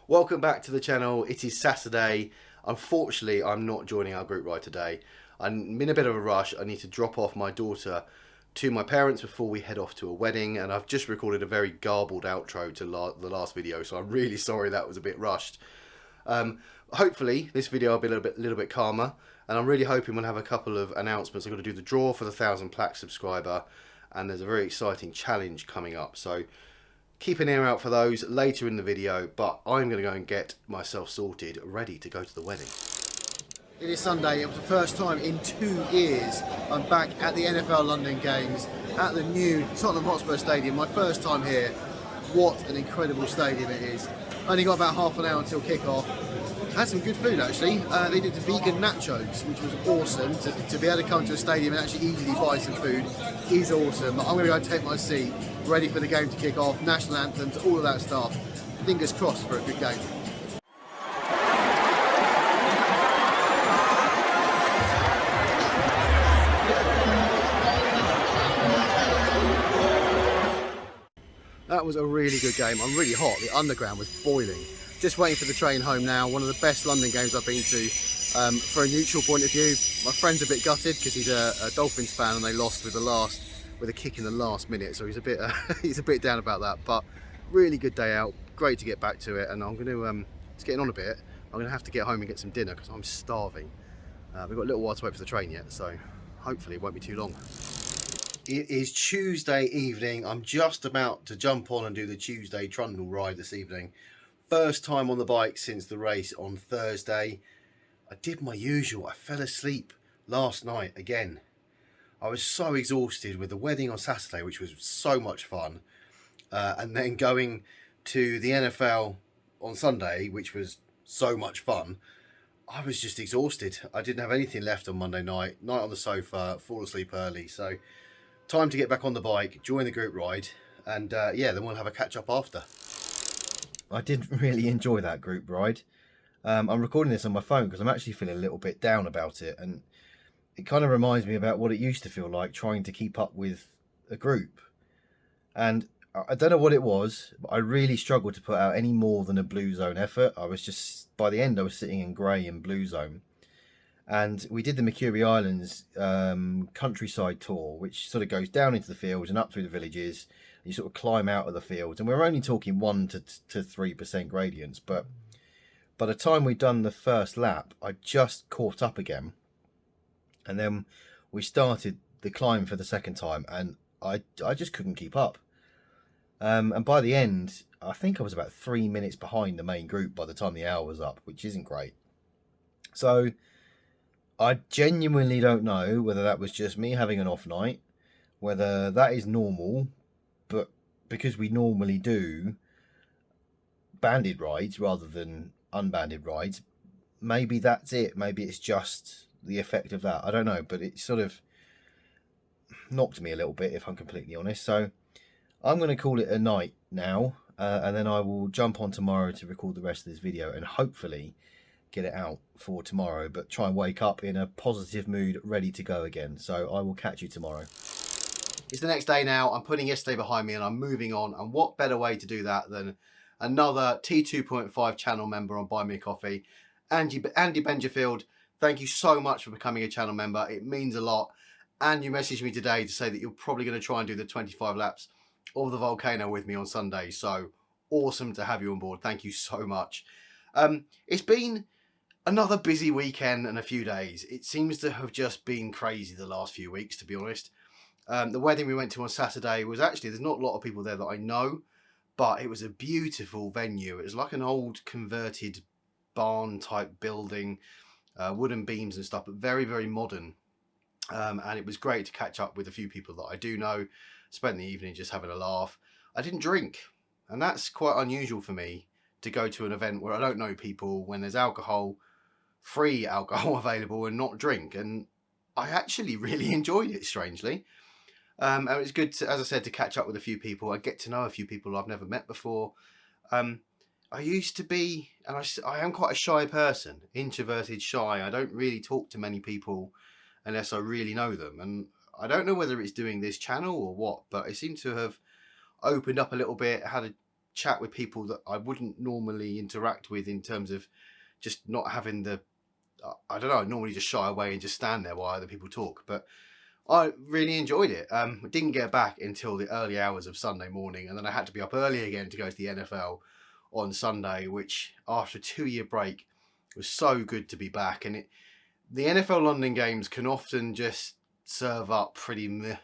Welcome back to the channel. It is Saturday. Unfortunately, I'm not joining our group ride today. I'm in a bit of a rush. I need to drop off my daughter to my parents before we head off to a wedding, and I've just recorded a very garbled outro to the last video, so I'm really sorry that was a bit rushed. Hopefully this video will be a little bit calmer, and I'm really hoping we'll have a couple of announcements. I'm going to do the draw for the 1,000 plaque subscriber, and there's a very exciting challenge coming up, so keep an ear out for those later in the video. But I'm going to go and get myself sorted, ready to go to the wedding. It is Sunday. It was the first time in 2 years I'm back at the NFL London Games at the new Tottenham Hotspur Stadium. My first time here. What an incredible stadium it is. Only got about half an hour until kick-off. Had some good food actually. They did the vegan nachos, which was awesome. To be able to come to a stadium and actually easily buy some food is awesome. I'm going to go and take my seat, ready for the game to kick off, national anthems, all of that stuff. Fingers crossed for a good game. That was a really good game. I'm really hot. The underground was boiling. Just waiting for the train home now. One of the best London games I've been to. For a neutral point of view, my friend's a bit gutted because he's a Dolphins fan and they lost with a kick in the last minute. So he's a bit he's a bit down about that. But really good day out. Great to get back to it. And I'm going to it's getting on a bit. I'm going to have to get home and get some dinner because I'm starving. We've got a little while to wait for the train yet, so hopefully it won't be too long. It is Tuesday evening. I'm just about to jump on and do the Tuesday trundle ride this evening. First time on the bike since the race on Thursday. I did my usual. I fell asleep last night again. I was so exhausted with the wedding on Saturday, which was so much fun. And then going to the NFL on Sunday, which was so much fun. I was just exhausted. I didn't have anything left on Monday night on the sofa, fall asleep early. So time to get back on the bike, join the group ride, and yeah, then we'll have a catch up after. I did really enjoy that group ride. I'm recording this on my phone because I'm actually feeling a little bit down about it, and it kind of reminds me about what it used to feel like trying to keep up with a group. And I don't know what it was, but I really struggled to put out any more than a blue zone effort. I was just, by the end, I was sitting in grey and blue zone. And we did the Mercury Islands countryside tour, which sort of goes down into the fields and up through the villages. You sort of climb out of the fields, and we're only talking 1 to 3% gradients. But by the time we'd done the first lap, I just caught up again. And then we started the climb for the second time, and I just couldn't keep up. And by the end, I think I was about 3 minutes behind the main group by the time the hour was up, which isn't great. So I genuinely don't know whether that was just me having an off night, whether that is normal, but because we normally do banded rides rather than unbanded rides, maybe that's it. Maybe it's just the effect of that. I don't know, but it sort of knocked me a little bit, if I'm completely honest. So I'm going to call it a night now, and then I will jump on tomorrow to record the rest of this video and hopefully get it out for tomorrow, but try and wake up in a positive mood, ready to go again. So I will catch you tomorrow. It's the next day now. I'm putting yesterday behind me and I'm moving on. And what better way to do that than another T2.5 channel member on Buy Me a Coffee, Andy Benjafield. Thank you so much for becoming a channel member. It means a lot. And you messaged me today to say that you're probably going to try and do the 25 laps of the volcano with me on Sunday. So awesome to have you on board. Thank you so much. It's been another busy weekend and a few days. It seems to have just been crazy the last few weeks, to be honest. The wedding we went to on Saturday was actually, there's not a lot of people there that I know, but it was a beautiful venue. It was like an old converted barn type building, wooden beams and stuff, but very, very modern. And it was great to catch up with a few people that I do know, spent the evening just having a laugh. I didn't drink, and that's quite unusual for me to go to an event where I don't know people, when there's free alcohol available, and not drink. And I actually really enjoyed it, strangely. And it was good to, as I said, to catch up with a few people. I get to know a few people I've never met before. I used to be, and I am quite a shy person, introverted, shy. I don't really talk to many people unless I really know them. And I don't know whether it's doing this channel or what, but I seem to have opened up a little bit, had a chat with people that I wouldn't normally interact with, in terms of just not having the, I don't know, I normally just shy away and just stand there while other people talk. But I really enjoyed it. I didn't get back until the early hours of Sunday morning, and then I had to be up early again to go to the NFL on Sunday, which after a 2-year break was so good to be back. And the NFL London games can often just serve up pretty meh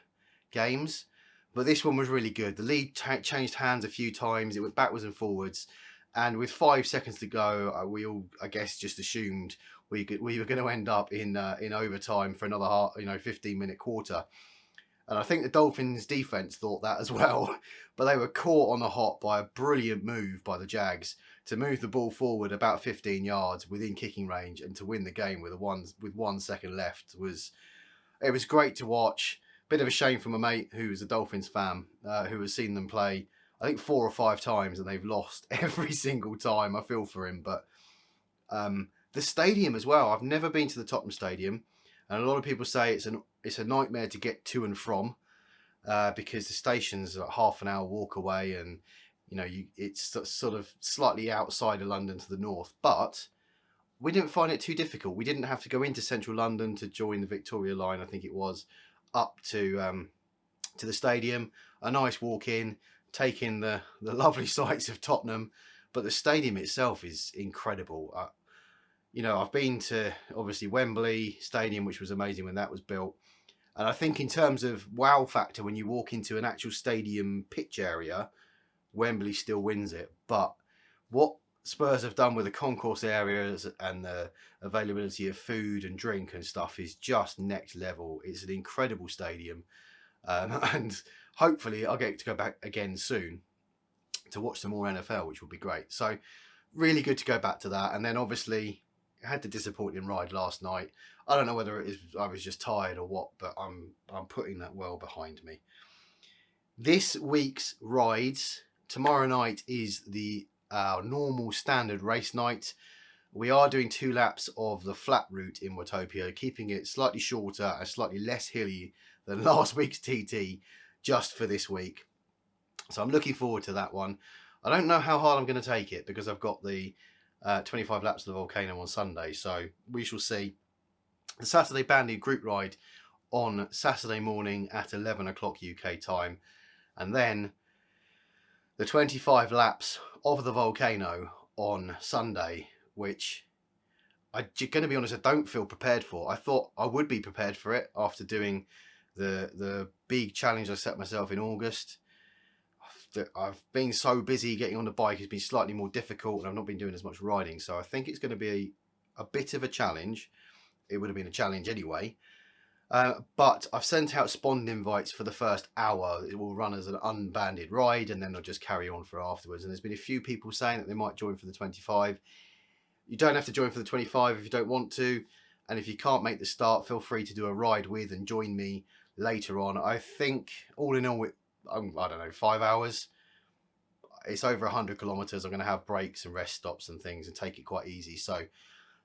games, but this one was really good. The lead changed hands a few times. It went backwards and forwards, and with 5 seconds to go, we all, I guess, just assumed we were going to end up in overtime for another 15-minute quarter. And I think the Dolphins defense thought that as well, but they were caught on the hop by a brilliant move by the Jags to move the ball forward about 15 yards within kicking range, and to win the game with 1 second left. It was great to watch. Bit of a shame for my mate, who is a Dolphins fan, who has seen them play, I think 4 or 5 times, and they've lost every single time. I feel for him. But the stadium as well. I've never been to the Tottenham Stadium, and a lot of people say it's a nightmare to get to and from, because the station's a half an hour walk away, and it's sort of slightly outside of London to the north. But we didn't find it too difficult. We didn't have to go into central London to join the Victoria line, I think it was, up to the stadium. A nice walk in, take in the lovely sights of Tottenham. But the stadium itself is incredible. I've been to, obviously, Wembley Stadium, which was amazing when that was built. And I think in terms of wow factor, when you walk into an actual stadium pitch area, Wembley still wins it. But what Spurs have done with the concourse areas and the availability of food and drink and stuff is just next level. It's an incredible stadium. And hopefully I'll get to go back again soon to watch some more NFL, which will be great. So really good to go back to that. And then obviously I had the disappointing ride last night. I don't know whether I was just tired or what, but I'm putting that well behind me. This week's rides, tomorrow night is the normal standard race night. We are doing 2 laps of the flat route in Watopia, keeping it slightly shorter and slightly less hilly than last week's TT, just for this week. So I'm looking forward to that one. I don't know how hard I'm going to take it, because I've got the 25 laps of the volcano on Sunday, so we shall see. The Saturday Banded group ride on Saturday morning at 11 o'clock UK time, and then the 25 laps of the volcano on Sunday, which I'm going to be honest, I don't feel prepared for. I thought I would be prepared for it after doing the big challenge I set myself in August. I've been so busy, getting on the bike has been slightly more difficult, and I've not been doing as much riding, so I think it's going to be a bit of a challenge. It would have been a challenge anyway. But I've sent out Spond invites for the first hour. It will run as an unbanded ride, and then I'll just carry on for afterwards. And there's been a few people saying that they might join for the 25. You don't have to join for the 25 if you don't want to. And if you can't make the start, feel free to do a ride with and join me later on. I think all in all, I don't know, 5 hours. It's over 100 kilometers. I'm going to have breaks and rest stops and things and take it quite easy. So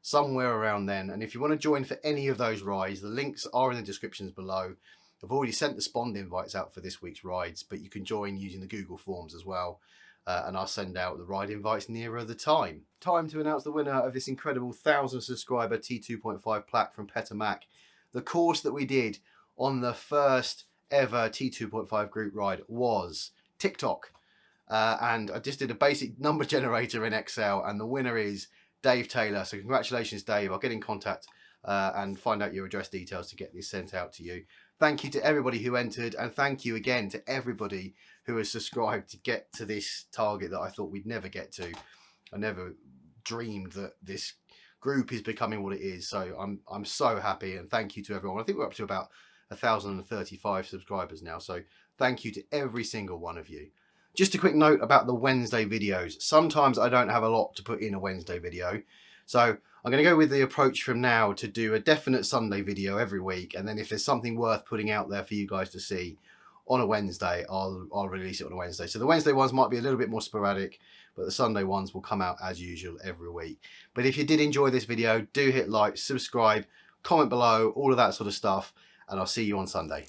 somewhere around then. And if you want to join for any of those rides, the links are in the descriptions below. I've already sent the Spond invites out for this week's rides, but you can join using the Google Forms as well. And I'll send out the ride invites nearer the time. Time to announce the winner of this incredible 1,000 subscriber T2.5 plaque from Petter Mac. The course that we did on the first ever T2.5 group ride was TikTok. And I just did a basic number generator in Excel, and the winner is Dave Taylor. So congratulations, Dave. I'll get in contact and find out your address details to get this sent out to you. Thank you to everybody who entered, and thank you again to everybody who has subscribed to get to this target that I thought we'd never get to. I never dreamed that this group is becoming what it is. So I'm so happy, and thank you to everyone. I think we're up to about 1,035 subscribers now. So thank you to every single one of you. Just a quick note about the Wednesday videos. Sometimes I don't have a lot to put in a Wednesday video. So I'm going to go with the approach from now to do a definite Sunday video every week. And then if there's something worth putting out there for you guys to see on a Wednesday, I'll release it on a Wednesday. So the Wednesday ones might be a little bit more sporadic, but the Sunday ones will come out as usual every week. But if you did enjoy this video, do hit like, subscribe, comment below, all of that sort of stuff. And I'll see you on Sunday.